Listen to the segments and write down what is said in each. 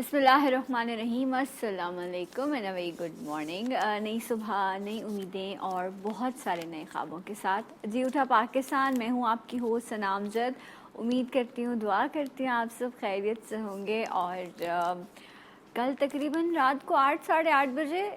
بسم اللہ الرحمن الرحیم، السلام علیکم اینڈ ویری گڈ مارننگ. نئی صبح، نئی امیدیں اور بہت سارے نئے خوابوں کے ساتھ جی اٹھا پاکستان. میں ہوں آپ کی ہوسٹ ثنا امجد. امید کرتی ہوں، دعا کرتی ہوں آپ سب خیریت سے ہوں گے. اور کل تقریباً رات کو 8 ساڑھے 8 بجے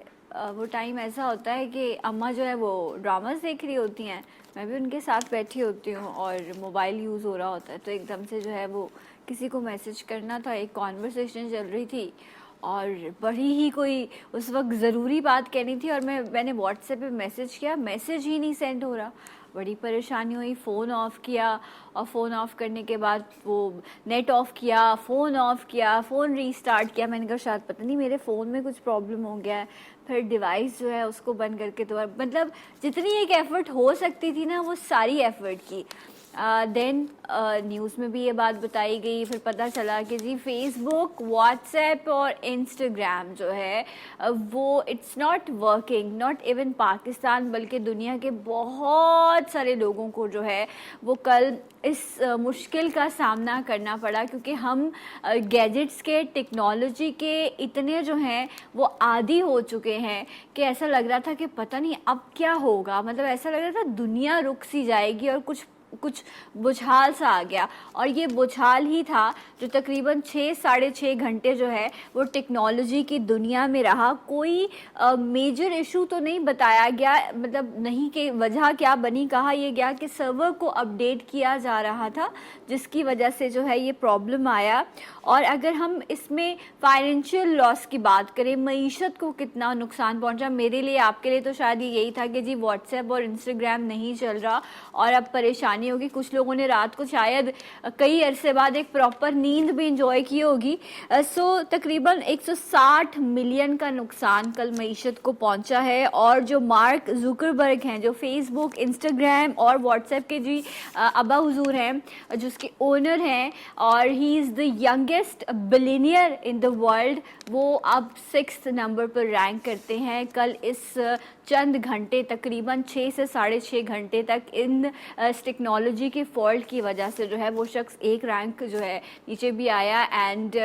وہ ٹائم ایسا ہوتا ہے کہ اماں جو ہے وہ ڈراماز دیکھ رہی ہوتی ہیں، میں بھی ان کے ساتھ بیٹھی ہوتی ہوں اور موبائل یوز ہو رہا ہوتا ہے، تو ایک دم سے جو ہے وہ کسی کو میسج کرنا تھا. ایک کانورسیشن چل رہی تھی اور بڑی ہی کوئی اس وقت ضروری بات کہنی تھی، اور میں نے واٹس ایپ پہ میسج کیا، میسج ہی نہیں سینڈ ہو رہا. بڑی پریشانی ہوئی. فون آف کیا اور فون آف کرنے کے بعد وہ نیٹ آف کیا، فون آف کیا، فون ری اسٹارٹ کیا. میں نے کہا شاید پتہ نہیں میرے فون میں کچھ پرابلم ہو گیا ہے. پھر ڈیوائس جو ہے اس کو بند کر کے دوبارہ، مطلب جتنی ایک ایفرٹ ہو سکتی تھی نا وہ ساری ایفرٹ کی. دین نیوز میں بھی یہ بات بتائی گئی. پھر پتہ چلا کہ جی فیس بک، واٹس ایپ اور انسٹاگرام جو ہے وہ it's not working, not even Pakistan بلکہ دنیا کے بہت سارے لوگوں کو جو ہے وہ کل اس مشکل کا سامنا کرنا پڑا، کیونکہ ہم گیجٹس کے، ٹیکنالوجی کے اتنے جو ہیں وہ عادی ہو چکے ہیں کہ ایسا لگ رہا تھا کہ پتہ نہیں اب کیا ہوگا. مطلب ایسا لگ رہا تھا دنیا رک سی جائے گی اور کچھ بجھال سا آ گیا. اور یہ بجھال ہی تھا جو تقریباً 6 ساڑھے 6 گھنٹے جو ہے وہ ٹیکنالوجی کی دنیا میں رہا. کوئی میجر ایشو تو نہیں بتایا گیا، مطلب نہیں کہ وجہ کیا بنی. کہا یہ گیا کہ سرور کو اپڈیٹ کیا جا رہا تھا جس کی وجہ سے جو ہے یہ پرابلم آیا. اور اگر ہم اس میں فائنینشیل لاس کی بات کریں، معیشت کو کتنا نقصان پہنچا، میرے لیے، آپ کے لیے تو شاید یہی تھا کہ جی واٹس ایپ اور انسٹاگرام نہیں چل رہا اور اب پریشانی ہوگی. کچھ لوگوں نے رات کو شاید کئی عرصے بعد ایک پراپر نیند بھی انجوائے کی ہوگی. سو تقریباً 160 ملین کا نقصان کل معیشت کو پہنچا ہے. اور جو مارک زکربرگ ہیں، جو فیس بک، انسٹاگرام اور واٹس ایپ کے جی ابا حضور ہیں، جس کے اونر ہیں، اور he is the youngest billionaire in the world, وہ اب 6 نمبر پر رینک کرتے ہیں. کل اس چند گھنٹے، تقریباً 6 سے ساڑھے 6 گھنٹے تک ان ٹیکنالوجی کے فالٹ کی وجہ سے جو ہے وہ شخص ایک رینک جو ہے نیچے بھی آیا. اینڈ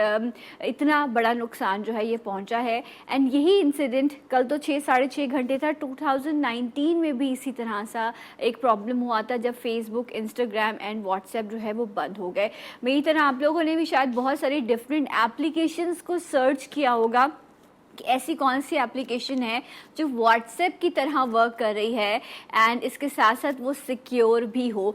اتنا بڑا نقصان جو ہے یہ پہنچا ہے. اینڈ یہی انسیڈنٹ کل تو 6 ساڑھے 6 گھنٹے تھا. 2019 میں بھی اسی طرح سا ایک پرابلم ہوا تھا جب Facebook, Instagram and WhatsApp جو ہے وہ بند ہو گئے. میری طرح آپ لوگوں نے بھی شاید بہت ساری ڈفرینٹ ایپلیکیشنز کو سرچ کیا ہوگا کہ ایسی کون سی ایپلیکیشن ہے جو واٹس ایپ کی طرح ورک کر رہی ہے اینڈ اس کے ساتھ ساتھ وہ سیکیور بھی ہو.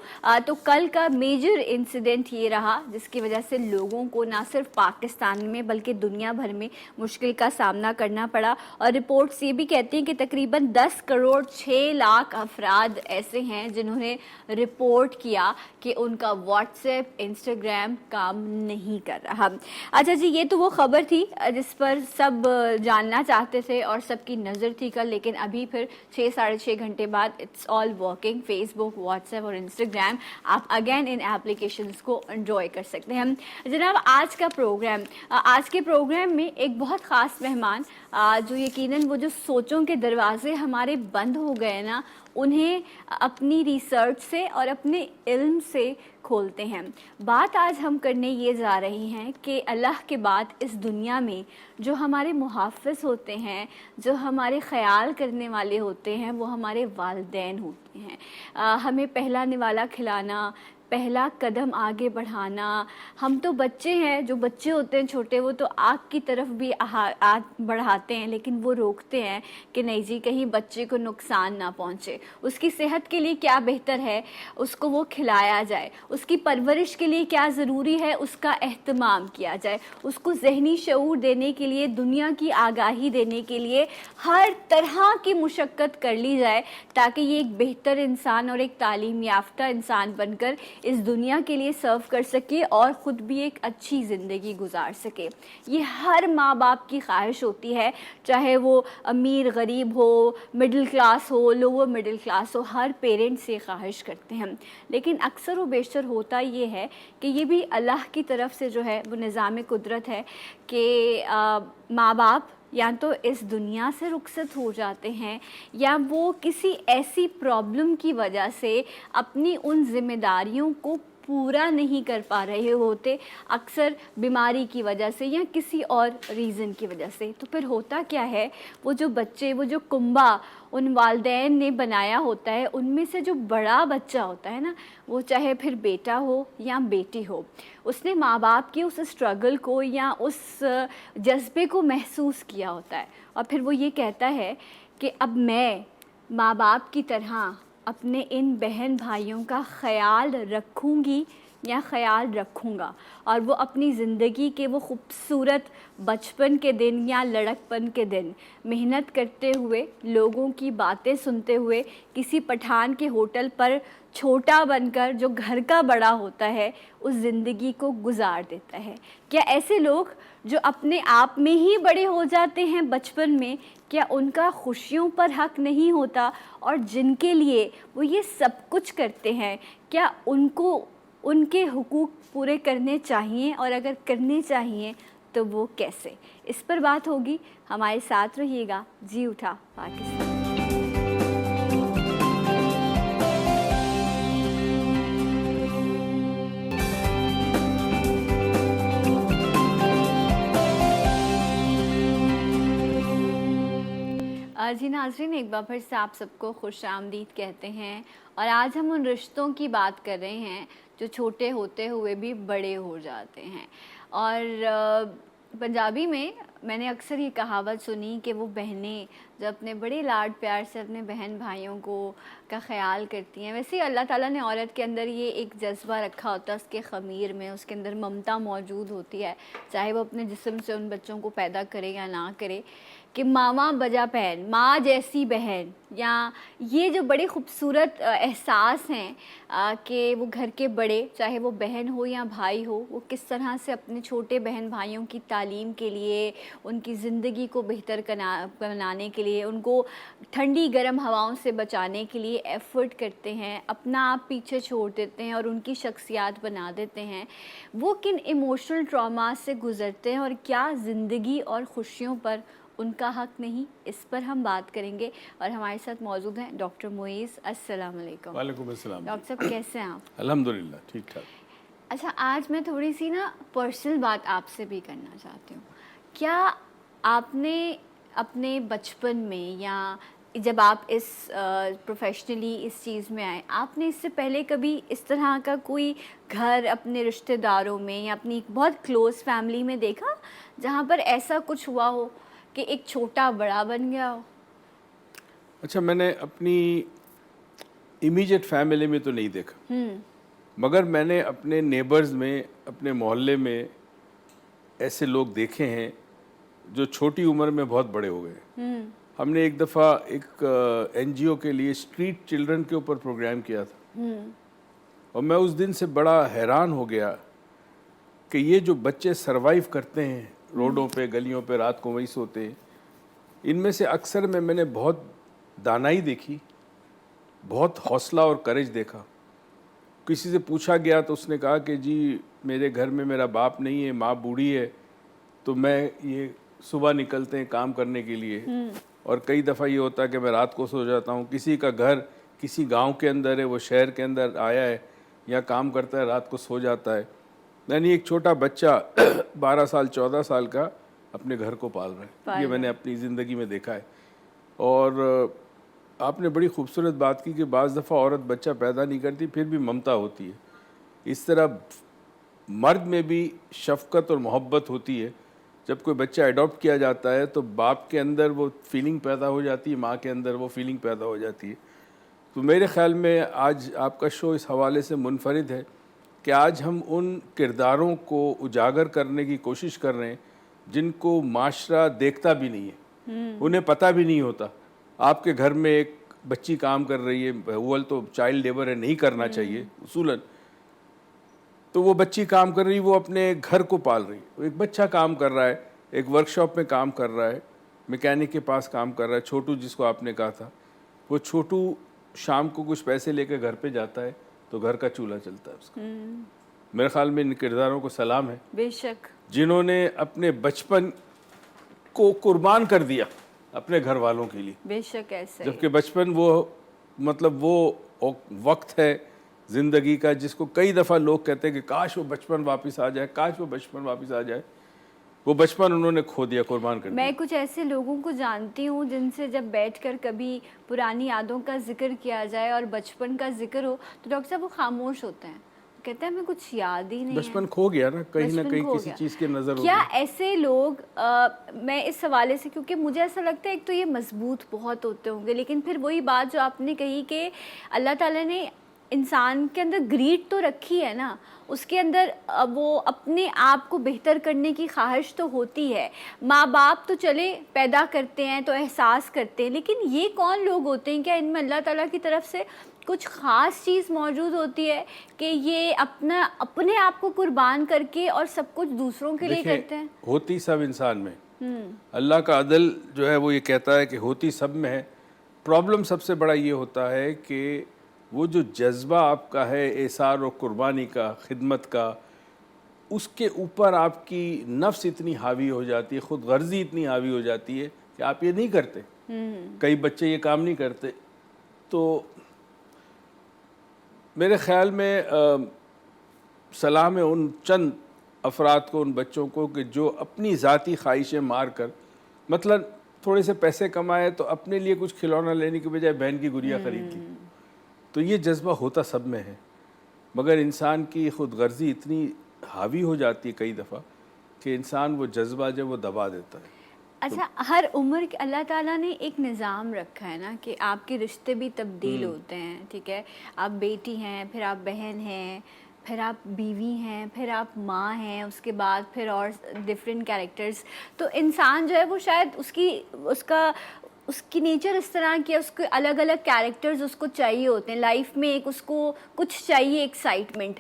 تو کل کا میجر انسیڈنٹ یہ رہا جس کی وجہ سے لوگوں کو نہ صرف پاکستان میں بلکہ دنیا بھر میں مشکل کا سامنا کرنا پڑا. اور رپورٹس یہ بھی کہتی ہیں کہ تقریباً 10 کروڑ 6 لاکھ افراد ایسے ہیں جنہوں نے رپورٹ کیا کہ ان کا واٹس ایپ، انسٹاگرام کام نہیں کر رہا. اچھا جی، یہ تو وہ خبر تھی جس پر سب جاننا چاہتے تھے اور سب کی نظر تھی کل. لیکن ابھی پھر 6 ساڑھے 6 گھنٹے بعد it's all working. Facebook, WhatsApp اور انسٹاگرام آپ اگین ان ایپلیکیشنز کو انجوائے کر سکتے ہیں. جناب آج کے پروگرام میں ایک بہت خاص مہمان جو یقیناً وہ جو سوچوں کے دروازے ہمارے بند ہو گئے نا انہیں اپنی ریسرچ سے اور اپنے علم سے کھولتے ہیں. بات آج ہم کرنے یہ جا رہے ہیں کہ اللہ کے بعد اس دنیا میں جو ہمارے محافظ ہوتے ہیں، جو ہمارے خیال کرنے والے ہوتے ہیں، وہ ہمارے والدین ہوتے ہیں. ہمیں پہلا نوالا کھلانا، پہلا قدم آگے بڑھانا. ہم تو بچے ہیں، جو بچے ہوتے ہیں چھوٹے وہ تو آگ کی طرف بھی بڑھاتے ہیں، لیکن وہ روکتے ہیں کہ نہیں جی کہیں بچے کو نقصان نہ پہنچے. اس کی صحت کے لیے کیا بہتر ہے اس کو وہ کھلایا جائے، اس کی پرورش کے لیے کیا ضروری ہے اس کا اہتمام کیا جائے، اس کو ذہنی شعور دینے کے لیے، دنیا کی آگاہی دینے کے لیے ہر طرح کی مشقت کر لی جائے تاکہ یہ ایک بہتر انسان اور ایک تعلیم یافتہ انسان بن کر اس دنیا کے لیے سرو کر سکے اور خود بھی ایک اچھی زندگی گزار سکے. یہ ہر ماں باپ کی خواہش ہوتی ہے، چاہے وہ امیر غریب ہو، مڈل کلاس ہو، لوور مڈل کلاس ہو، ہر پیرنٹس یہ خواہش کرتے ہیں. لیکن اکثر و بیشتر ہوتا یہ ہے کہ یہ بھی اللہ کی طرف سے جو ہے وہ نظام قدرت ہے کہ ماں باپ یا تو اس دنیا سے رخصت ہو جاتے ہیں یا وہ کسی ایسی پرابلم کی وجہ سے اپنی ان ذمہ داریوں کو पूरा नहीं कर पा रहे होते, अक्सर बीमारी की वजह से या किसी और रीज़न की वजह से। तो फिर होता क्या है, वो जो बच्चे, वो जो कुंबा उन वालिदैन ने बनाया होता है, उनमें से जो बड़ा बच्चा होता है ना, वो चाहे फिर बेटा हो या बेटी हो, उसने माँ बाप की उस स्ट्रगल को या उस जज्बे को महसूस किया होता है, और फिर वो ये कहता है कि अब मैं माँ बाप की तरह अपने इन बहन भाइयों का ख़याल रखूँगी या ख़याल रखूँगा, और वो अपनी ज़िंदगी के वो खूबसूरत बचपन के दिन या लड़कपन के दिन मेहनत करते हुए, लोगों की बातें सुनते हुए, किसी पठान के होटल पर छोटा बनकर जो घर का बड़ा होता है, उस ज़िंदगी को गुजार देता है। क्या ऐसे लोग जो अपने आप में ही बड़े हो जाते हैं बचपन में, क्या उनका खुशियों पर हक नहीं होता? और जिनके लिए वो ये सब कुछ करते हैं, क्या उनको उनके हुकूक पूरे करने चाहिए, और अगर करने चाहिए तो वो कैसे? इस पर बात होगी, हमारे साथ रहिएगा। जी उठा पाकिस्तान। जी नाज़रीन, एक बार फिर से आप सबको खुश आमदीद कहते हैं, और आज हम उन रिश्तों की बात कर रहे हैं जो छोटे होते हुए भी बड़े हो जाते हैं। और पंजाबी में मैंने अक्सर ये कहावत सुनी कि वो बहनें जो अपने बड़े लाड प्यार से अपने बहन भाइयों को का ख्याल करती हैं, वैसे ही अल्लाह ताला ने औरत के अंदर ये एक जज्बा रखा होता है, उसके ख़मीर में, उसके अंदर ममता मौजूद होती है, चाहे वो अपने जिस्म से उन बच्चों को पैदा करे या ना करे, कि मामा बजा बहन, माँ जैसी बहन, या ये जो बड़े ख़ूबसूरत एहसास हैं कि वो घर के बड़े, चाहे वो बहन हो या भाई हो, वो किस तरह से अपने छोटे बहन भाइयों की तालीम के लिए, उनकी ज़िंदगी को बेहतर बनाने के लिए, उनको ठंडी गर्म हवाओं से बचाने के लिए एफ़र्ट करते हैं, अपना आप पीछे छोड़ देते हैं और उनकी शख्सियत बना देते हैं। वो किन इमोशनल ट्रॉमा से गुज़रते हैं, और क्या ज़िंदगी और ख़ुशियों पर उनका हक नहीं? इस पर हम बात करेंगे, और हमारे साथ मौजूद हैं डॉक्टर मोइज़। अस्सलाम वालेकुम। वालेकुम अस्सलाम। डॉक्टर साहब कैसे हैं आप? अल्हम्दुलिल्लाह ठीक ठाक। अच्छा, आज मैं थोड़ी सी ना पर्सनल बात आपसे भी करना चाहती हूँ। क्या आपने अपने बचपन में, या जब आप इस प्रोफेशनली इस चीज़ में आए, आपने इससे पहले कभी इस तरह का कोई घर अपने रिश्तेदारों में या अपनी बहुत क्लोज़ फैमिली में देखा जहाँ पर ऐसा कुछ हुआ हो कि एक छोटा बड़ा बन गया हो? अच्छा, मैंने अपनी इमीडिएट फैमिली में तो नहीं देखा, मगर मैंने अपने नेबर्स में, अपने मोहल्ले में ऐसे लोग देखे हैं जो छोटी उम्र में बहुत बड़े हो गए। हमने एक दफ़ा एक NGO के लिए स्ट्रीट चिल्ड्रन के ऊपर प्रोग्राम किया था, और मैं उस दिन से बड़ा हैरान हो गया कि ये जो बच्चे सरवाइव करते हैं रोडों पे, गलियों पे, रात को वहीं सोते हैं, इनमें से अक्सर में मैंने बहुत दानाई देखी, बहुत हौसला और करेज देखा। किसी से पूछा गया तो उसने कहा कि जी मेरे घर में मेरा बाप नहीं है, माँ बूढ़ी है, तो मैं ये सुबह निकलते हैं काम करने के लिए, और कई दफ़ा ये होता है कि मैं रात को सो जाता हूँ। किसी का घर किसी गांव के अंदर है, वो शहर के अंदर आया है या काम करता है, रात को सो जाता है। यानी एक छोटा बच्चा 12 साल 14 साल का अपने घर को पाल रहा है। ये मैंने अपनी ज़िंदगी में देखा है। और आपने बड़ी खूबसूरत बात की कि बाज़ दफ़ा औरत बच्चा पैदा नहीं करती, फिर भी ममता होती है। इस तरह मर्द में भी शफ़क़त और मोहब्बत होती है। जब कोई बच्चा अडॉप्ट किया जाता है तो बाप के अंदर वो फीलिंग पैदा हो जाती है, माँ के अंदर वो फीलिंग पैदा हो जाती है। तो मेरे ख़्याल में आज आपका शो इस हवाले से मुनफरिद है कि आज हम उन किरदारों को उजागर करने की कोशिश कर रहे हैं जिनको माशरा देखता भी नहीं है, उन्हें पता भी नहीं होता। आपके घर में एक बच्ची काम कर रही है, अव्वल तो चाइल्ड लेबर है, नहीं करना चाहिए उसूलन, तो वो बच्ची काम कर रही है, वो अपने घर को पाल रही है। एक बच्चा काम कर रहा है, एक वर्कशॉप में काम कर रहा है, मैकेनिक के पास काम कर रहा है, छोटू जिसको आपने कहा था, वो छोटू शाम को कुछ पैसे लेकर घर पे जाता है तो घर का चूल्हा चलता है उसका। मेरे ख्याल में इन किरदारों को सलाम है, बेशक, जिन्होंने अपने बचपन को कुर्बान कर दिया अपने घर वालों के लिए। बेशक ऐसे, जबकि बचपन वो मतलब वो वक्त है زندگی کا، جس کو کئی دفعہ لوگ کہتے ہیں کہ کاش وہ بچپن واپس آ جائے، کاش وہ بچپن واپس آ جائے، وہ بچپن انہوں نے کھو دیا، قربان کر دیا۔ میں کچھ ایسے لوگوں کو جانتی ہوں جن سے جب بیٹھ کر کبھی پرانی یادوں کا ذکر کیا جائے اور بچپن کا ذکر ہو تو ڈاکٹر صاحب وہ خاموش ہوتے ہیں، کہتے ہیں ہمیں کچھ یاد ہی نہیں ہے، بچپن کھو گیا نا، کہیں نہ بچپن کہیں کھو کسی گیا۔ چیز کی نظر کیا ہوگی۔ ایسے لوگ میں اس حوالے سے، کیونکہ مجھے ایسا لگتا ہے ایک تو یہ مضبوط بہت ہوتے ہوں گے، لیکن پھر وہی بات جو آپ نے کہی کہ اللہ تعالیٰ نے انسان کے اندر گریڈ تو رکھی ہے نا، اس کے اندر وہ اپنے آپ کو بہتر کرنے کی خواہش تو ہوتی ہے۔ ماں باپ تو چلے پیدا کرتے ہیں تو احساس کرتے ہیں، لیکن یہ کون لوگ ہوتے ہیں، کیا ان میں اللہ تعالیٰ کی طرف سے کچھ خاص چیز موجود ہوتی ہے کہ یہ اپنے آپ کو قربان کر کے اور سب کچھ دوسروں کے لیے کرتے ہیں؟ ہوتی سب انسان میں، اللہ کا عدل جو ہے وہ یہ کہتا ہے کہ ہوتی سب میں ہے۔ پرابلم سب سے بڑا یہ ہوتا ہے کہ وہ جو جذبہ آپ کا ہے ایثار و قربانی کا، خدمت کا، اس کے اوپر آپ کی نفس اتنی حاوی ہو جاتی ہے، خود غرضی اتنی حاوی ہو جاتی ہے کہ آپ یہ نہیں کرتے۔ کئی بچے یہ کام نہیں کرتے۔ تو میرے خیال میں سلام ہے ان چند افراد کو، ان بچوں کو کہ جو اپنی ذاتی خواہشیں مار کر، مثلا تھوڑے سے پیسے کمائے تو اپنے لیے کچھ کھلونا لینے کی بجائے بہن کی گڑیا خرید لی۔ تو یہ جذبہ ہوتا سب میں ہے، مگر انسان کی خود غرضی اتنی حاوی ہو جاتی ہے کئی دفعہ کہ انسان وہ جذبہ جو وہ دبا دیتا ہے۔ اچھا، ہر عمر کے اللہ تعالیٰ نے ایک نظام رکھا ہے نا کہ آپ کے رشتے بھی تبدیل ہوتے ہیں، ٹھیک ہے؟ آپ بیٹی ہیں، پھر آپ بہن ہیں، پھر آپ بیوی ہیں، پھر آپ ماں ہیں، اس کے بعد پھر اور ڈفرینٹ کیریکٹرز۔ تو انسان جو ہے وہ شاید اس کی نیچر اس طرح کی ہے، اس کے الگ الگ کیریکٹرز اس کو چاہیے ہوتے ہیں لائف میں، ایک اس کو کچھ چاہیے ایکسائٹمنٹ۔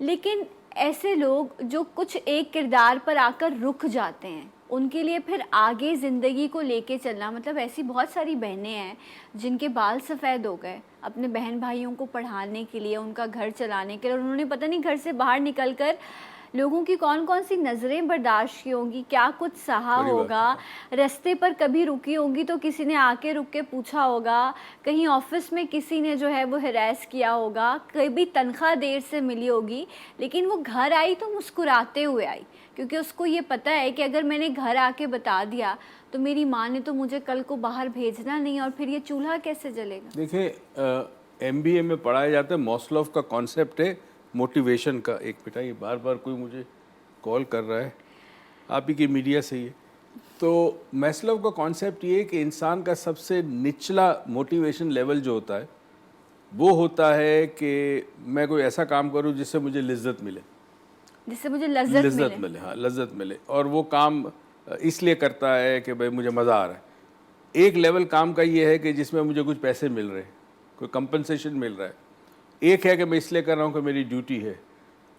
لیکن ایسے لوگ جو کچھ ایک کردار پر آ کر رک جاتے ہیں، ان کے لیے پھر آگے زندگی کو لے کے چلنا، مطلب ایسی بہت ساری بہنیں ہیں جن کے بال سفید ہو گئے اپنے بہن بھائیوں کو پڑھانے کے لیے، ان کا گھر چلانے کے لیے، اور انہوں نے پتہ نہیں گھر سے باہر نکل کر لوگوں کی کون کون سی نظریں برداشت کی ہوں گی، کیا کچھ سہا ہوگا، رستے پر کبھی رکی ہوں گی تو کسی نے آ کے رک کے پوچھا ہوگا، کہیں آفس میں کسی نے جو ہے وہ ہراس کیا ہوگا، کبھی تنخواہ دیر سے ملی ہوگی، لیکن وہ گھر آئی تو مسکراتے ہوئے آئی، کیونکہ اس کو یہ پتہ ہے کہ اگر میں نے گھر آ کے بتا دیا تو میری ماں نے تو مجھے کل کو باہر بھیجنا نہیں، اور پھر یہ چولہا کیسے جلے گا؟ دیکھیں ایم بی اے میں پڑھایا جاتا ہے ماسلو کا کانسیپٹ ہے موٹیویشن کا۔ ایک بیٹا یہ بار بار کوئی مجھے کال کر رہا ہے، آپ ہی کی میڈیا سے ہی ہے۔ تو میسلو کا کانسیپٹ یہ ہے کہ انسان کا سب سے نچلا موٹیویشن لیول جو ہوتا ہے وہ ہوتا ہے کہ میں کوئی ایسا کام کروں جس سے مجھے لذت ملے، جس سے مجھے لذت ملے۔ ہاں، لذت ملے، اور وہ کام اس لیے کرتا ہے کہ بھائی مجھے مزہ آ رہا ہے۔ ایک لیول کام کا یہ ہے کہ جس میں مجھے کچھ پیسے مل رہے ہیں، کوئی کمپنسیشن مل رہا ہے۔ ایک ہے کہ میں اس لیے کر رہا ہوں کہ میری ڈیوٹی ہے۔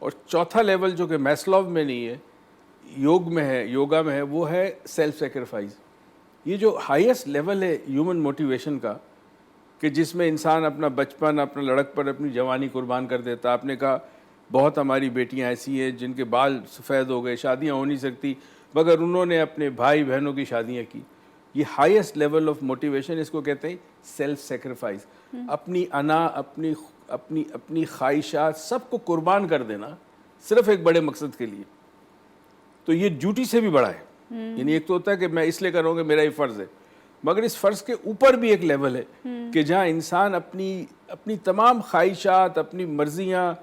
اور چوتھا لیول جو کہ میسلو میں نہیں ہے، یوگا میں ہے، وہ ہے سیلف سیکریفائز۔ یہ جو ہائیسٹ لیول ہے ہیومن موٹیویشن کا، کہ جس میں انسان اپنا بچپن، اپنا لڑک پر اپنی جوانی قربان کر دیتا۔ آپ نے کہا بہت ہماری بیٹیاں ایسی ہیں جن کے بال سفید ہو گئے، شادیاں ہو نہیں سکتی، مگر انہوں نے اپنے بھائی بہنوں کی شادیاں کی۔ یہ ہائیسٹ لیول آف موٹیویشن، اس کو کہتے ہیں سیلف سیکریفائز۔ اپنی انا، اپنی خواہشات سب کو قربان کر دینا صرف ایک بڑے مقصد کے لیے۔ تو یہ ڈیوٹی سے بھی بڑا ہے، یعنی ایک تو ہوتا ہے کہ میں اس لیے کر رہا ہوں کہ میرا یہ فرض ہے، مگر اس فرض کے اوپر بھی ایک لیول ہے کہ جہاں انسان اپنی تمام خواہشات، اپنی مرضیاں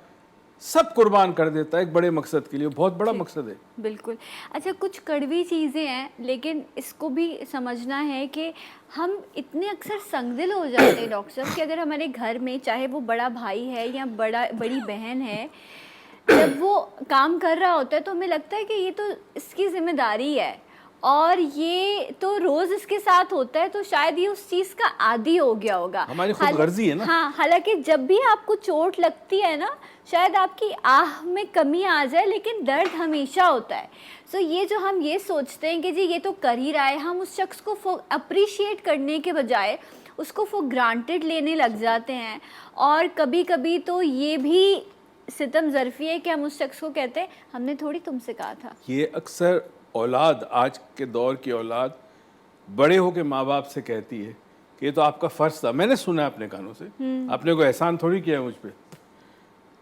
سب قربان کر دیتا ہے ایک بڑے مقصد کے لیے۔ بہت بڑا مقصد ہے۔ بالکل۔ اچھا، کچھ کڑوی چیزیں ہیں لیکن اس کو بھی سمجھنا ہے کہ ہم اتنے اکثر سنگ دل ہو جاتے ہیں ڈاکٹر صاحب کہ اگر ہمارے گھر میں چاہے وہ بڑا بھائی ہے یا بڑی بہن ہے، جب وہ کام کر رہا ہوتا ہے تو ہمیں لگتا ہے کہ یہ تو اس کی ذمہ داری ہے اور یہ تو روز اس کے ساتھ ہوتا ہے، تو شاید یہ اس چیز کا عادی ہو گیا ہوگا۔ ہماری خود غرضی ہے نا۔ ہاں، حالانکہ جب بھی آپ کو چوٹ لگتی ہے نا، شاید آپ کی آہ میں کمی آ جائے لیکن درد ہمیشہ ہوتا ہے۔ سو یہ جو ہم یہ سوچتے ہیں کہ جی یہ تو کر ہی رہا ہے، ہم اس شخص کو اپریشیٹ کرنے کے بجائے اس کو فور گرانٹیڈ لینے لگ جاتے ہیں، اور کبھی کبھی تو یہ بھی ستم ظرفی ہے کہ ہم اس شخص کو کہتے ہیں ہم نے تھوڑی تم سے کہا تھا۔ یہ اکثر اولاد، آج کے دور کی اولاد بڑے ہو کے ماں باپ سے کہتی ہے کہ یہ تو آپ کا فرض تھا۔ میں نے سنا اپنے کانوں سے، آپ نے کوئی احسان تھوڑی کیا ہے مجھ پہ،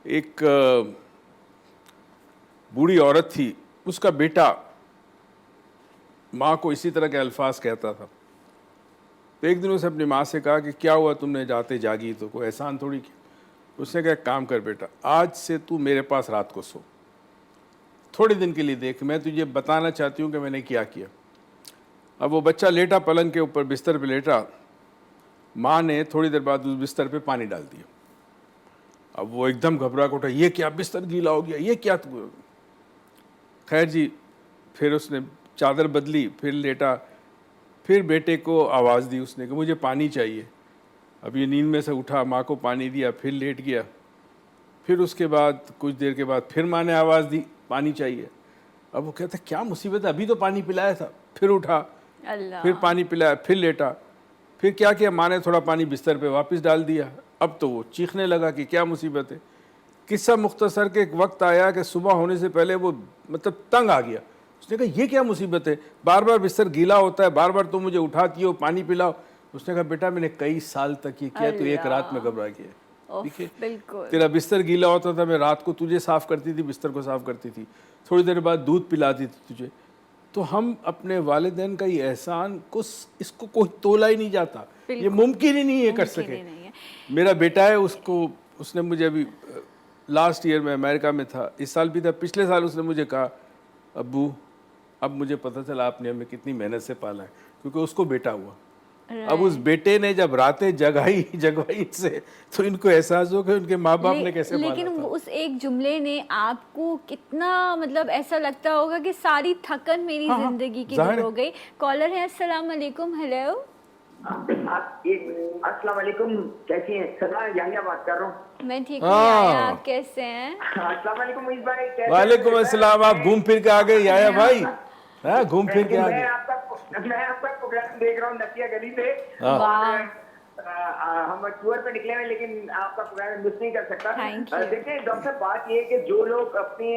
ایک बूढ़ी औरत थी, उसका बेटा माँ को इसी तरह के अल्फाज कहता था। तो एक दिन उसने अपनी माँ से कहा कि क्या हुआ, तुमने जाते जागी तो कोई एहसान थोड़ी किया। उसने कहा काम कर बेटा, आज से तू मेरे पास रात को सो, थोड़े दिन के लिए देख, मैं तुझे बताना चाहती हूँ कि मैंने क्या किया। अब वो बच्चा लेटा पलंग के ऊपर, बिस्तर पे लेटा, माँ ने थोड़ी देर बाद उस बिस्तर पे पानी डाल दिया। अब वो एकदम घबरा के उठा, ये क्या, बिस्तर गीला हो गया, ये क्या। खैर जी, फिर उसने चादर बदली, फिर लेटा, फिर बेटे को आवाज़ दी उसने कि मुझे पानी चाहिए। अब ये नींद में से उठा, माँ को पानी दिया, फिर लेट गया। फिर उसके बाद कुछ देर के बाद फिर माँ ने आवाज़ दी पानी चाहिए। अब वो कहता क्या मुसीबत है, अभी तो पानी पिलाया था। फिर उठा, अल्लाह। फिर पानी पिलाया, फिर लेटा, फिर क्या किया, माँ ने थोड़ा पानी बिस्तर पे वापस डाल दिया। अब तो वो चीखने लगा कि क्या मुसीबत है। किस्सा मुख्तसर के एक वक्त आया कि सुबह होने से पहले वो मतलब तंग आ गया। उसने कहा ये क्या मुसीबत है, बार बार बिस्तर गीला होता है, बार बार तुम मुझे उठाती हो, पानी पिलाओ। उसने कहा बेटा मैंने कई साल तक ये किया, तो एक रात में घबरा गया। ठीक है, बिल्कुल। तेरा बिस्तर गीला होता था, मैं रात को तुझे साफ करती थी, बिस्तर को साफ करती थी, थोड़ी देर बाद दूध पिलाती थी तुझे। तो हम अपने वालिदैन का ये एहसान को, इसको कोई तोला ही नहीं जाता, ये मुमकिन ही नहीं है कर सके। मेरा बेटा है, उसको, उसने मुझे अभी लास्ट ईयर में अमेरिका में था, इस साल भी था, पिछले साल उसने मुझे कहा अब्बू अब मुझे पता चला आपने हमें कितनी मेहनत से पाला है, क्योंकि उसको बेटा हुआ। अब उस बेटे ने जब रातें जगवाई से, तो इनको एहसास हो कि उनके माँ बाप ने कैसे पाला था। लेकिन उस एक जुमले ने आपको कितना, मतलब ऐसा लगता होगा कि सारी थकन मेरी जिंदगी की दूर हो गई। कॉलर है, अस्सलाम वालेकुम। हेलो, अस्सलाम वालेकुम, कैसी हैं? सना याहिया बात कर रहा हूँ। मैं ठीक हूँ, आप कैसे हैं? अस्सलाम वालेकुम मुइज़ भाई, कैसे हैं? वालेकुम अस्सलाम। आप घूम फिर के आ गए याया भाई, हाँ घूम फिर के आ गए। मैं आपका प्रोग्राम देख रहा हूँ नसिया गली से, हम टूर पे निकले हैं, लेकिन आपका प्रोग्राम मिस नहीं कर सकता। देखिए डॉक्टर, बात ये है कि जो लोग अपनी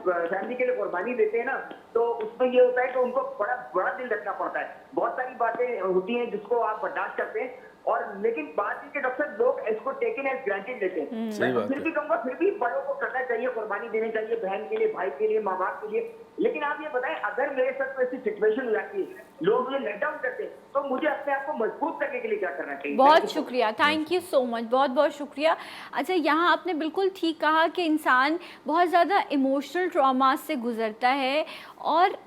फैमिली के लिए कुर्बानी देते हैं ना, तो उसमें ये होता है कि उनको बड़ा बड़ा दिल रखना पड़ता है। बहुत सारी बातें होती हैं जिसको आप बर्दाश्त करते हैं, और लेकिन बात ये कि डॉक्टर लोग इसको टेकन एज ग्रांटेड लेते हैं। मैं फिर भी कहूँगा, फिर भी बड़ों को करना चाहिए, कुर्बानी देनी चाहिए, बहन के लिए, भाई के लिए, माँ बाप के लिए। लेकिन आप ये बताएं, अगर मेरे साथ ऐसी सिचुएशन हो जाती है, लोग मुझे लेट डाउन करते हैं, तो मुझे अपने आप को मजबूत करने के लिए क्या करना चाहिए? बहुत शुक्रिया, थैंक यू सो मच, बहुत बहुत शुक्रिया। अच्छा, यहाँ आपने बिल्कुल ठीक कहा कि इंसान बहुत ज़्यादा इमोशनल ट्रॉमा से गुजरता है, और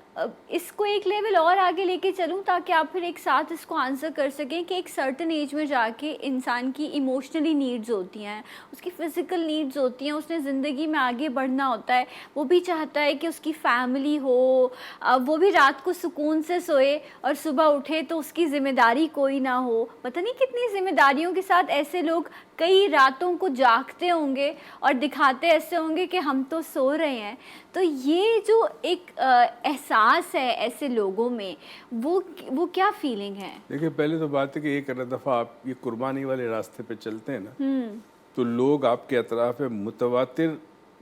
इसको एक लेवल और आगे लेके चलूँ ताकि आप फिर एक साथ इसको आंसर कर सकें कि एक सर्टन एज में जाके इंसान की इमोशनली नीड्स होती हैं, उसकी फ़िज़िकल नीड्स होती हैं, उसने ज़िंदगी में आगे बढ़ना होता है, वो भी चाहता है कि उसकी फ़ैमिली हो, वो भी रात को सुकून से सोए और सुबह उठे तो उसकी ज़िम्मेदारी कोई ना हो। पता नहीं कितनी ज़िम्मेदारियों के साथ ऐसे लोग कई रातों को जागते होंगे और दिखाते ऐसे होंगे कि हम तो सो रहे हैं। तो ये जो एक एहसास है ऐसे लोगों में, वो क्या फीलिंग है? देखिए, पहले तो बात है कि एक दफ़ा आप ये कुर्बानी वाले रास्ते पे चलते हैं ना, तो लोग आपके अतराफ में मुतवातिर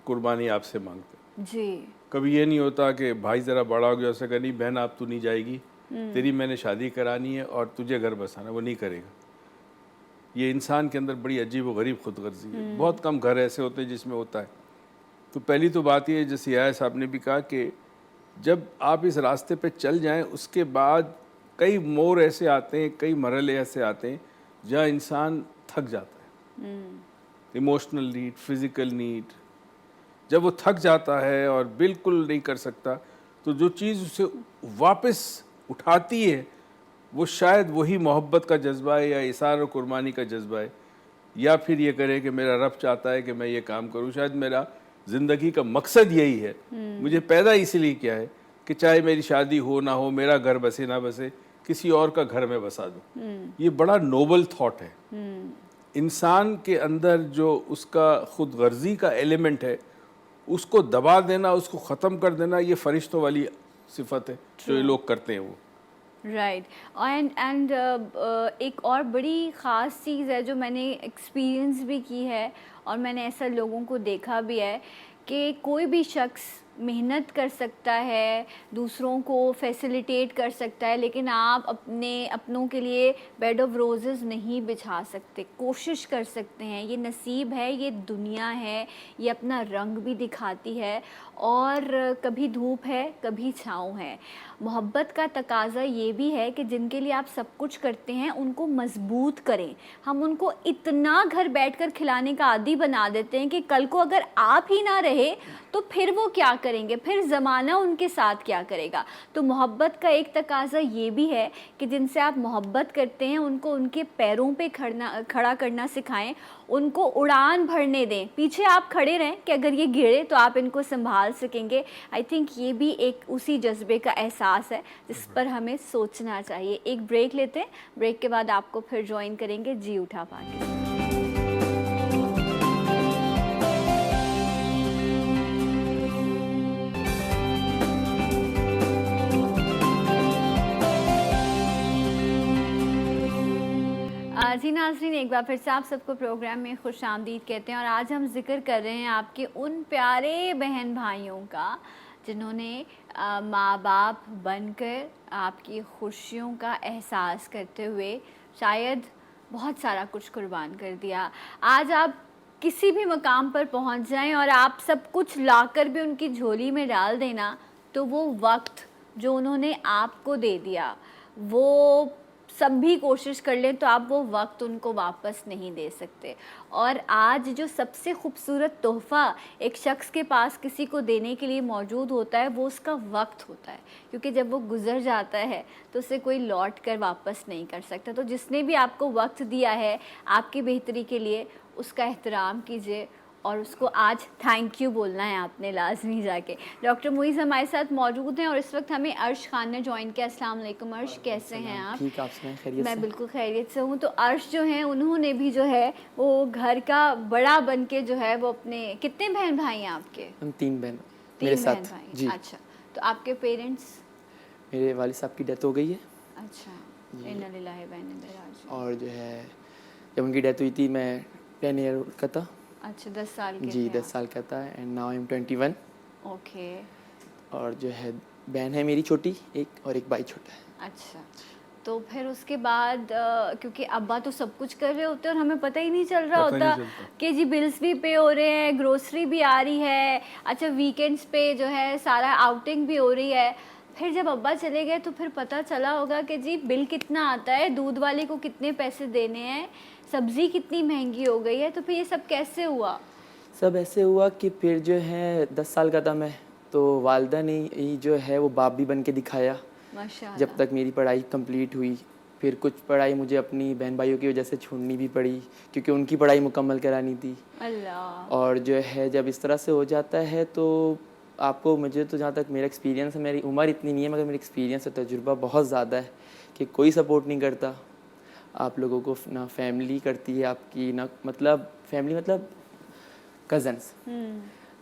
कुर्बानी आपसे मांगते हैं जी। कभी ये नहीं होता कि भाई ज़रा बड़ा हो गया, उससे कहा नहीं बहन आप तू नहीं जाएगी, तेरी मैंने शादी करानी है और तुझे घर बसाना, वो नहीं करेगा। ये इंसान के अंदर बड़ी अजीब व गरीब खुदगर्जी है। बहुत कम घर ऐसे होते हैं जिसमें होता है। तो पहली तो बात ये है, जैसे याया साहब ने भी कहा कि जब आप इस रास्ते पे चल जाएं, उसके बाद कई मोड़ ऐसे आते हैं, कई मरहले ऐसे आते हैं जहाँ इंसान थक जाता है। इमोशनल नीड, फिज़िकल नीड, जब वो थक जाता है और बिल्कुल नहीं कर सकता, तो जो चीज़ उसे वापस उठाती है वो शायद वही मोहब्बत का जज्बा है, या इसार और कुर्बानी का जज्बा है, या फिर ये करे कि मेरा रब चाहता है कि मैं ये काम करूं, शायद मेरा ज़िंदगी का मकसद यही है, मुझे पैदा इसीलिए किया है कि चाहे मेरी शादी हो ना हो, मेरा घर बसे ना बसे, किसी और का घर में बसा दूं। ये बड़ा नोबल थॉट है। इंसान के अंदर जो उसका खुद गर्जी का एलिमेंट है, उसको दबा देना, उसको ख़त्म कर देना, ये फरिश्तों वाली सिफत है जो ये लोग करते हैं वो। राइट। एंड एक और बड़ी ख़ास चीज़ है जो मैंने एक्सपीरियंस भी की है और मैंने ऐसा लोगों को देखा भी है कि कोई भी शख्स محنت کر سکتا ہے, دوسروں کو فیسیلیٹیٹ کر سکتا ہے, لیکن آپ اپنوں کے لیے بیڈ آف روزز نہیں بچھا سکتے. کوشش کر سکتے ہیں, یہ نصیب ہے, یہ دنیا ہے, یہ اپنا رنگ بھی دکھاتی ہے, اور کبھی دھوپ ہے کبھی چھاؤں ہے. محبت کا تقاضا یہ بھی ہے کہ جن کے لیے آپ سب کچھ کرتے ہیں ان کو مضبوط کریں. ہم ان کو اتنا گھر بیٹھ کر کھلانے کا عادی بنا دیتے ہیں کہ کل کو اگر آپ ہی نہ رہے تو پھر وہ کیا کریں گے, پھر زمانہ ان کے ساتھ کیا کرے گا. تو محبت کا ایک تقاضا یہ بھی ہے کہ جن سے آپ محبت کرتے ہیں ان کو ان کے پیروں پہ کھڑا کرنا سکھائیں, ان کو اڑان بھرنے دیں. پیچھے آپ کھڑے رہیں کہ اگر یہ گرے تو آپ ان کو سنبھال سکیں گے. آئی تھنک یہ بھی ایک اسی جذبے کا احساس ہے جس پر ہمیں سوچنا چاہیے. ایک بریک لیتے ہیں, بریک کے بعد آپ کو پھر جوائن کریں گے جی اٹھا پاکستان. جی ناظرین, ایک بار پھر سے آپ سب کو پروگرام میں خوش آمدید کہتے ہیں, اور آج ہم ذکر کر رہے ہیں آپ کے ان پیارے بہن بھائیوں کا جنہوں نے ماں باپ بن کر آپ کی خوشیوں کا احساس کرتے ہوئے شاید بہت سارا کچھ قربان کر دیا. آج آپ کسی بھی مقام پر پہنچ جائیں اور آپ سب کچھ لا کر بھی ان کی جھولی میں ڈال دینا, تو وہ وقت جو انہوں نے آپ کو دے دیا, وہ سب بھی کوشش کر لیں تو آپ وہ وقت ان کو واپس نہیں دے سکتے. اور آج جو سب سے خوبصورت تحفہ ایک شخص کے پاس کسی کو دینے کے لیے موجود ہوتا ہے وہ اس کا وقت ہوتا ہے, کیونکہ جب وہ گزر جاتا ہے تو اسے کوئی لوٹ کر واپس نہیں کر سکتا. تو جس نے بھی آپ کو وقت دیا ہے آپ کی بہتری کے لیے, اس کا احترام کیجیے اور اس کو آج تھینک یو بولنا ہے آپ نے لازمی جا کے. ڈاکٹر معیز ہمارے ساتھ موجود ہیں اور اس وقت ہمیں عرش خان نے جوائن کیا. السلام علیکم عرش, کیسے ہیں آپ؟ ٹھیک, آپ سنائیں خیریت سے؟ میں بالکل خیریت سے ہوں. تو عرش جو ہیں انہوں نے بھی جو ہے وہ گھر کا بڑا بن کے جو ہے وہ اپنے, کتنے بہن بھائی ہیں آپ کے؟ ہم 3 بہن تین میرے بہن ساتھ. بھائی. جی, اچھا, تو آپ کے پیرنٹس؟ میرے والد صاحب کی ڈیتھ ہو گئی ہے. اچھا, انا للہ و انا الیہ راجعون. اور جو ہے جب ان کی ڈیتھ ہوئی تھی میں 10 ایئر کا تھا. اچھا, 10 سال کے جی, تھے 10 سال کا تھا. And now I am 21. Okay. اور جو ہے بہن ہے میری چھوٹی ایک, اور ایک بھائی چھوٹا ہے. اچھا, تو پھر اس کے بعد کیونکہ ابا تو سب کچھ کر رہے ہوتے ہیں اور ہمیں پتہ ہی نہیں چل رہا ہوتا کہ جی بلز بھی پے ہو رہے ہیں, گروسری بھی آ رہی ہے, اچھا ویکینڈز پہ جو ہے سارا آؤٹنگ بھی ہو رہی ہے. پھر جب ابا چلے گئے تو پھر پتہ چلا ہوگا کہ جی بل کتنا آتا ہے, دودھ والے کو کتنے پیسے دینے ہیں, سبزی کتنی مہنگی ہو گئی ہے. تو پھر یہ سب کیسے ہوا؟ سب ایسے ہوا کہ پھر جو ہے 10 سال کا تھا میں, تو والدہ نے ہی جو ہے وہ باپ بھی بن کے دکھایا جب تک میری پڑھائی کمپلیٹ ہوئی. پھر کچھ پڑھائی مجھے اپنی بہن بھائیوں کی وجہ سے چھوڑنی بھی پڑی کیونکہ ان کی پڑھائی مکمل کرانی تھی. اللہ. اور جو ہے جب اس طرح سے ہو جاتا ہے تو آپ کو, مجھے تو جہاں تک میرا ایکسپیرینس ہے, میری عمر اتنی نہیں ہے مگر میرا ایکسپیرینس اور تجربہ بہت زیادہ ہے کہ کوئی سپورٹ نہیں کرتا آپ لوگوں کو. نہ فیملی کرتی ہے آپ کی, نہ مطلب فیملی مطلب کزنس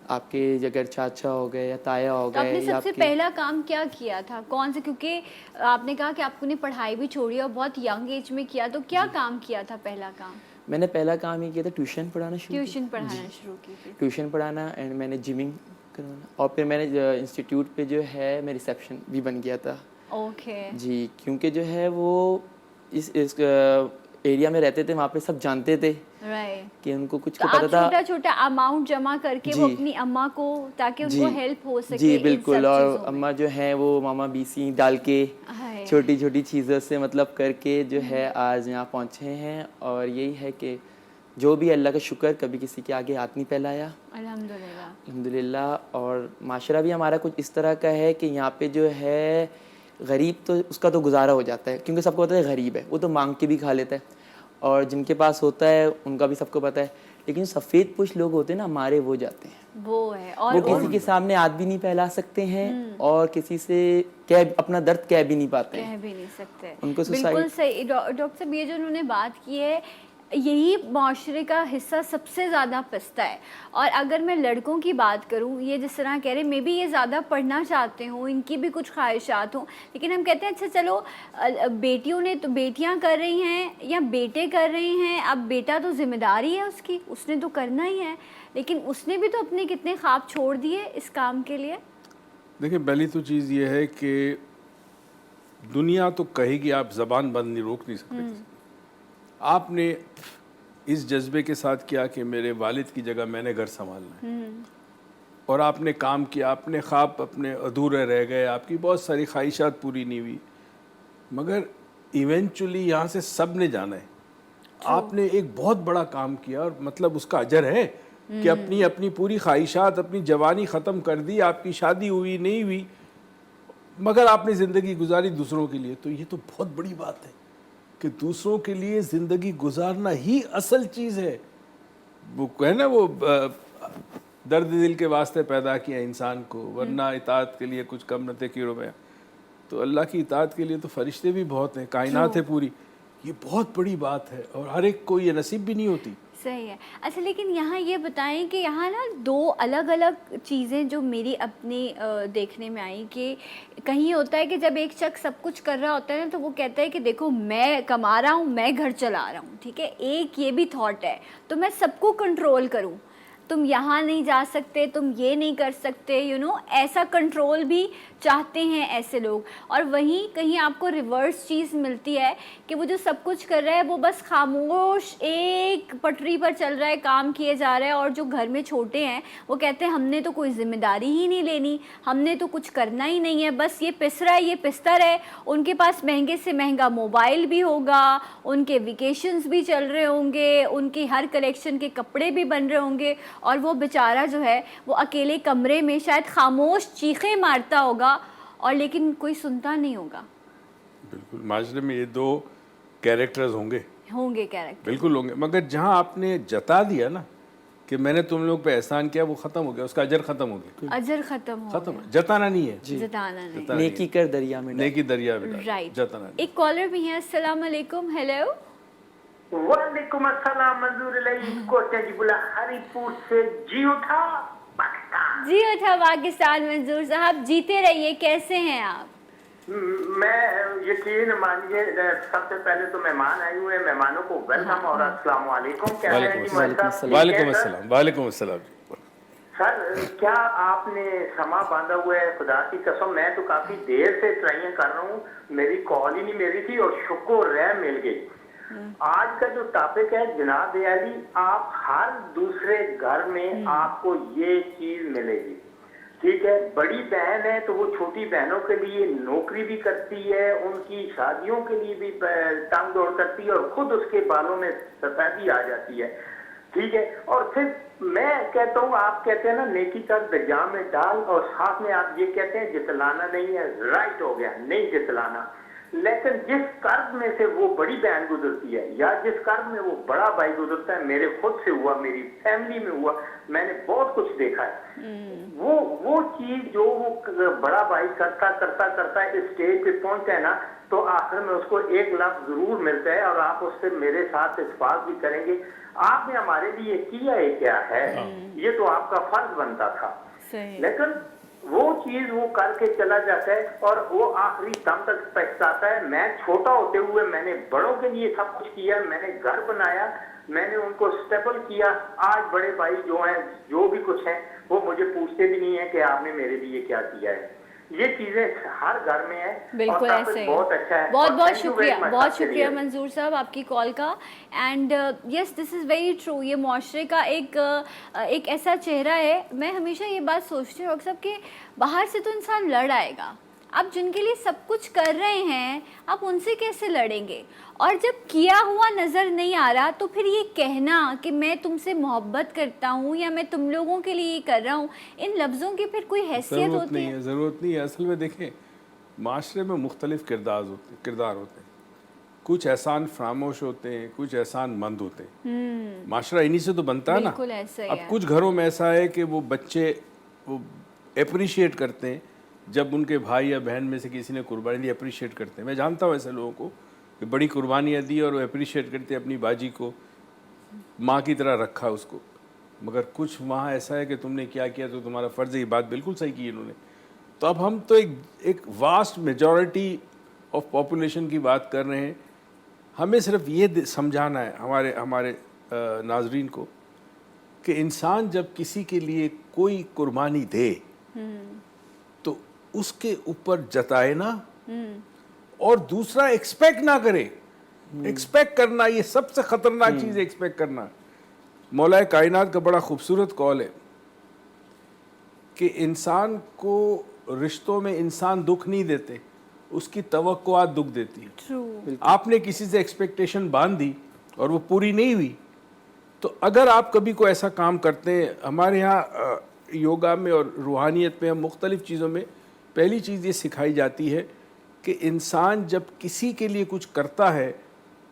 آپ کے, اگر چاچا ہو گئے یا تایا ہو گئے. آپ نے سب سے پہلا کام کیا کیا تھا, کون سے, کیونکہ آپ نے کہا کہ آپ نے پڑھائی بھی چھوڑی اور بہت ینگ ایج میں کیا, تو کیا کام کیا تھا پہلا کام؟ میں نے پہلا کام یہ کیا تھا ٹیوشن پڑھانا شروع کی تھی. ٹیوشن پڑھانا, اینڈ میں نے جمنگ کروانا, اور پھر میں نے انسٹیٹیوٹ پہ جو ہے میں ریسیپشن بھی بن گیا تھا. اوکے. جی, کیونکہ جو ہے وہ اس ایریا میں رہتے تھے, وہاں پہ سب جانتے تھے کہ ان کو کچھ پتا تھا. چھوٹا چھوٹا اماؤنٹ جمع کر کے وہ اپنی اماں کو, تاکہ ان کو ہیلپ ہو سکے. جی بالکل, اور اماں جو ہیں وہ ماما بیسی ڈال کے چھوٹی چھوٹی چیزوں سے مطلب کر کے جو ہے آج یہاں پہنچے ہیں. اور یہی ہے کہ جو بھی اللہ کا شکر, کبھی کسی کے آگے ہاتھ نہیں پھیلایا الحمدللہ. اور معاشرہ بھی ہمارا کچھ اس طرح کا ہے کہ یہاں پہ جو ہے غریب تو اس کا تو گزارا ہو جاتا ہے, کیونکہ سب کو پتہ ہے غریب ہے, وہ تو مانگ کے بھی کھا لیتا ہے, اور جن کے پاس ہوتا ہے ان کا بھی سب کو پتہ ہے. لیکن سفید پوش لوگ ہوتے ہیں نا ہمارے, وہ جاتے ہیں, وہ ہے, اور وہ کسی کے سامنے ہاتھ بھی نہیں پھیلا سکتے ہیں اور کسی سے اپنا درد کہہ بھی نہیں پاتے ہیں, کہہ بھی نہیں سکتے. ان کو بالکل صحیح ڈاکٹر صاحب, یہ جو انہوں نے بات کی ہے यही माशरे का हिस्सा सबसे ज़्यादा पिसता है। और अगर मैं लड़कों की बात करूँ, ये जिस तरह कह रहे हैं, मे बी ये ज़्यादा पढ़ना चाहते हों, इनकी भी कुछ ख्वाहिशात हों, लेकिन हम कहते हैं अच्छा चलो बेटियों ने तो, बेटियां कर रही हैं या बेटे कर रहे हैं, अब बेटा तो जिम्मेदारी है उसकी, उसने तो करना ही है, लेकिन उसने भी तो अपने कितने ख्वाब छोड़ दिए इस काम के लिए। देखिए, पहली तो चीज़ ये है कि दुनिया तो कहेगी, आप ज़बान बंद नहीं, रोक नहीं सकते। आपने इस जज्बे के साथ किया कि मेरे वालिद की जगह मैंने घर संभालना है, और आपने काम किया, अपने ख्वाब अपने अधूरे रह गए, आपकी बहुत सारी ख्वाहिशात पूरी नहीं हुई, मगर इवेंचुअली यहाँ से सब ने जाना है। आपने एक बहुत बड़ा काम किया और मतलब उसका अजर है कि अपनी अपनी पूरी ख्वाहिशात, अपनी जवानी ख़त्म कर दी, आपकी शादी हुई नहीं हुई, मगर आपने ज़िंदगी गुजारी दूसरों के लिए। तो ये तो बहुत बड़ी बात है कि दूसरों के लिए ज़िंदगी गुजारना ही असल चीज़ है। वो है ना, वो दर्द दिल के वास्ते पैदा किया इंसान को, वरना इताअत के लिए कुछ कम न थे कीड़ों में। तो अल्लाह की इताअत के लिए तो फरिश्ते भी बहुत हैं, कायनात है पूरी। ये बहुत बड़ी बात है और हर एक को ये नसीब भी नहीं होती। सही है। अच्छा, लेकिन यहाँ ये बताएं कि यहाँ ना दो अलग अलग चीज़ें जो मेरी अपनी देखने में आई कि कहीं होता है कि जब एक शख्स सब कुछ कर रहा होता है ना, तो वो कहता है कि देखो मैं कमा रहा हूँ, मैं घर चला रहा हूँ, ठीक है, एक ये भी थॉट है, तो मैं सबको कंट्रोल करूँ, तुम यहाँ नहीं जा सकते, तुम ये नहीं कर सकते, यू नो, ऐसा कंट्रोल भी चाहते हैं ऐसे लोग। और वहीं कहीं आपको रिवर्स चीज़ मिलती है कि वो जो सब कुछ कर रहा है वो बस खामोश एक पटरी पर चल रहा है, काम किए जा रहा है, और जो घर में छोटे हैं वो कहते हैं हमने तो कोई जिम्मेदारी ही नहीं लेनी, हमने तो कुछ करना ही नहीं है, बस ये पिस रहा है, ये पिसता रहे। उनके पास महंगे से महंगा मोबाइल भी होगा, उनके वेकेशंस भी चल रहे होंगे, उनकी हर कलेक्शन के कपड़े भी बन रहे होंगे, और वो बेचारा जो है वो अकेले कमरे में शायद खामोश चीखें मारता होगा, और लेकिन कोई सुनता नहीं होगा। बिल्कुल, माशरे में ये दो कैरेक्टर्स होंगे कैरेक्टर, बिल्कुल होंगे, मगर जहाँ आपने जता दिया ना कि मैंने तुम लोग पे एहसान किया, वो ख़त्म हो गया, उसका अजर ख़त्म हो गया, अजर खत्म, जताना नहीं है, जताना नहीं, नेकी कर दरिया में, नेकी दरिया में, राइट। जताना नहीं। एक कॉलर भी है। अस्सलाम वालेकुम। हेलो। वालेकुम अस्सलाम। मंजूर कोटे जिबुला हरीपुर से जी उठा पाकिस्तान। जी उठा पाकिस्तान। मंजूर साहब जीते रहिए, कैसे हैं आप? मैं यकीन मानिए, सबसे पहले तो मेहमान आए हुए हैं, मेहमानों को वेलकम और अस्सलाम वालेकुम। क्या है जी? वालेकुम अस्सलाम। वालेकुम अस्सलाम। सर, क्या आपने समा बांधा हुआ है? खुदा की कसम, मैं तो काफी देर से ट्राई कर रहा हूँ, मेरी कॉल ही नहीं मिल रही थी और शुक्र है मिल गई। आज का जो टॉपिक है जनाब अली, आप हर दूसरे घर में आपको ये चीज मिलेगी, ठीक है। बड़ी बहन है तो वो छोटी बहनों के लिए नौकरी भी करती है, उनकी शादियों के लिए भी टांग दौड़ करती है, और खुद उसके बालों में सफेदी आ जाती है, ठीक है। और फिर मैं कहता हूँ, आप कहते हैं ना नेकी कर दरिया में डाल, और साथ में आप ये कहते हैं जितलाना नहीं है, राइट हो गया, नहीं जितलाना। लेकिन जिस कर्ज में से वो बड़ी बहन गुजरती है या जिस कर्ज में वो बड़ा भाई गुजरता है, मेरे खुद से हुआ, मेरी फैमिली में हुआ, मैंने बहुत कुछ देखा है। वो चीज जो वो बड़ा भाई करता करता करता इस स्टेज पे पहुंचता है ना, तो आखिर में उसको एक लफ्ज जरूर मिलता है, और आप उससे मेरे साथ इस्तेमाल भी करेंगे, आपने हमारे लिए किया है क्या है, ये तो आपका फर्ज बनता था। लेकिन वो चीज वो करके चला जाता है और वो आखिरी दम तक पछताता है। मैं छोटा होते हुए मैंने बड़ों के लिए सब कुछ किया, मैंने घर बनाया, मैंने उनको स्टेबल किया। आज बड़े भाई जो हैं, जो भी कुछ हैं, वो मुझे पूछते भी नहीं है कि आपने मेरे लिए क्या किया है। ये चीजें हर घर में है। बिल्कुल ऐसे ही। बहुत अच्छा है। बहुत शुक्रिया मंजूर साहब आपकी कॉल का। And yes, this is very true. ये मुआशरे का एक ऐसा चेहरा है। मैं हमेशा ये बात सोचती हूँ डॉक्टर साहब कि बाहर से तो इंसान लड़ आएगा, आप जिनके लिए सब कुछ कर रहे हैं आप उनसे कैसे लड़ेंगे? और जब किया हुआ नज़र नहीं आ रहा तो फिर ये कहना कि मैं तुमसे मोहब्बत करता हूँ या मैं तुम लोगों के लिए ये कर रहा हूँ, इन लफ्ज़ों की फिर कोई हैसियत होती है? ज़रूरत नहीं है। असल में देखें, माशरे में मुख्तलिफ किरदार होते हैं। कुछ एहसान फरामोश होते हैं, कुछ एहसान मंद होते हैं। माशरा इन्हीं से तो बनता है ना। अब कुछ घरों में ऐसा है कि वो बच्चे वो अप्रिशिएट करते हैं जब उनके भाई या बहन में से किसी ने कुर्बानी दी, अप्रिशिएट करते हैं। मैं जानता हूँ ऐसे लोगों को कि बड़ी कुर्बानियाँ दी और वो अप्रिशिएट करते हैं अपनी बाजी को माँ की तरह रखा उसको, मगर कुछ वहाँ ऐसा है कि तुमने क्या किया तो तुम्हारा फ़र्ज़ है। ये बात बिल्कुल सही की इन्होंने। तो अब हम तो एक वास्ट मेजॉरिटी ऑफ पॉपुलेशन की बात कर रहे हैं। हमें सिर्फ ये समझाना है हमारे नाजरीन को कि इंसान जब किसी के लिए कोई कुर्बानी दे तो उसके ऊपर जताए ना, और दूसरा एक्सपेक्ट ना करे। एक्सपेक्ट करना ये सबसे खतरनाक चीज़ है, एक्सपेक्ट करना। मौलाए कायनात का बड़ा खूबसूरत कौल है कि इंसान को रिश्तों में इंसान दुख नहीं देते, उसकी तवक्कुआत दुख देती है। True. आपने किसी से एक्सपेक्टेशन बांध दी और वो पूरी नहीं हुई, तो अगर आप कभी कोई ऐसा काम करते हैं, हमारे यहाँ योगा में और रूहानियत में हम मुख्तलिफ़ चीज़ों में पहली चीज़ ये सिखाई जाती है कि इंसान जब किसी के लिए कुछ करता है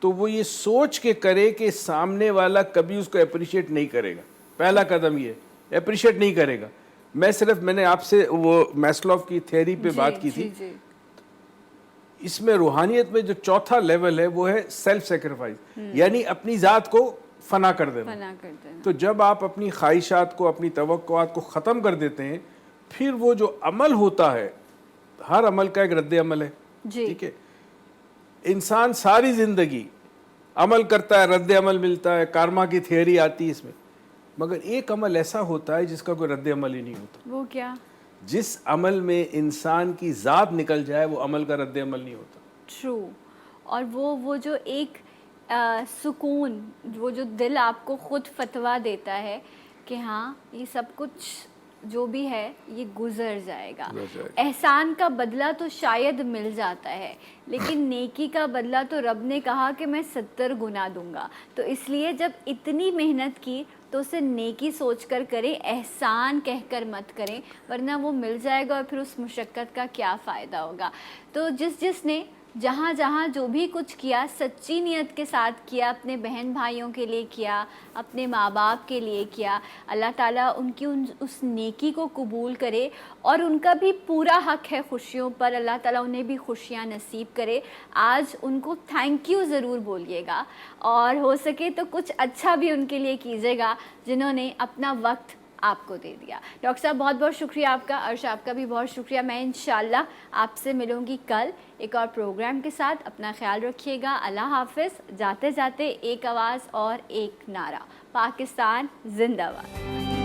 तो वो ये सोच के करे कि सामने वाला कभी उसको अप्रिशिएट नहीं करेगा। पहला कदम ये अप्रिशिएट नहीं करेगा। मैंने आपसे वो मैस्लोव की थ्योरी पे बात की थी। जी। इसमें रूहानियत में जो चौथा लेवल है वो है सेल्फ सेक्रीफाइस, यानी अपनी ज़ात को फना कर देना। तो जब आप अपनी ख्वाहिशात को, अपनी तवक्कुआत को ख़त्म कर देते हैं, फिर वो जो अमल होता है, हर अमल का एक रद्द अमल है, ठीक है। इंसान सारी ज़िंदगी अमल करता है, रद्द अमल मिलता है, कारमा की थियरी आती है इसमें, मगर एक अमल ऐसा होता है जिसका कोई रद्द अमल ही नहीं होता। वो क्या? जिस अमल में इंसान की ज़ात निकल जाए वो अमल का रद्द अमल नहीं होता। ट्रू। और वो जो एक सुकून, वो जो दिल आपको खुद फतवा देता है कि हाँ ये सब कुछ जो भी है ये गुजर जाएगा। एहसान का बदला तो शायद मिल जाता है, लेकिन नेकी का बदला तो रब ने कहा कि मैं 70 गुना दूंगा। तो इसलिए जब इतनी मेहनत की तो उसे नेकी सोच कर करें, एहसान कहकर मत करें, वरना वो मिल जाएगा और फिर उस मुशक्क़त का क्या फ़ायदा होगा। तो जिसने जहाँ जहाँ जो भी कुछ किया सच्ची नीयत के साथ किया, अपने बहन भाइयों के लिए किया, अपने माँ बाप के लिए किया, अल्लाह ताला उनकी उस नेकी को कबूल करे और उनका भी पूरा हक़ है खुशियों पर, अल्लाह ताला उन्हें भी खुशियाँ नसीब करे। आज उनको थैंक यू ज़रूर बोलिएगा और हो सके तो कुछ अच्छा भी उनके लिए कीजिएगा जिन्होंने अपना वक्त आपको दे दिया। डॉक्टर साहब बहुत बहुत शुक्रिया आपका, अर्श आपका भी बहुत शुक्रिया। मैं इंशाल्लाह आपसे मिलूँगी कल एक और प्रोग्राम के साथ। अपना ख्याल रखिएगा। अल्लाह हाफ़िज़। जाते जाते एक आवाज़ और एक नारा, पाकिस्तान जिंदाबाद।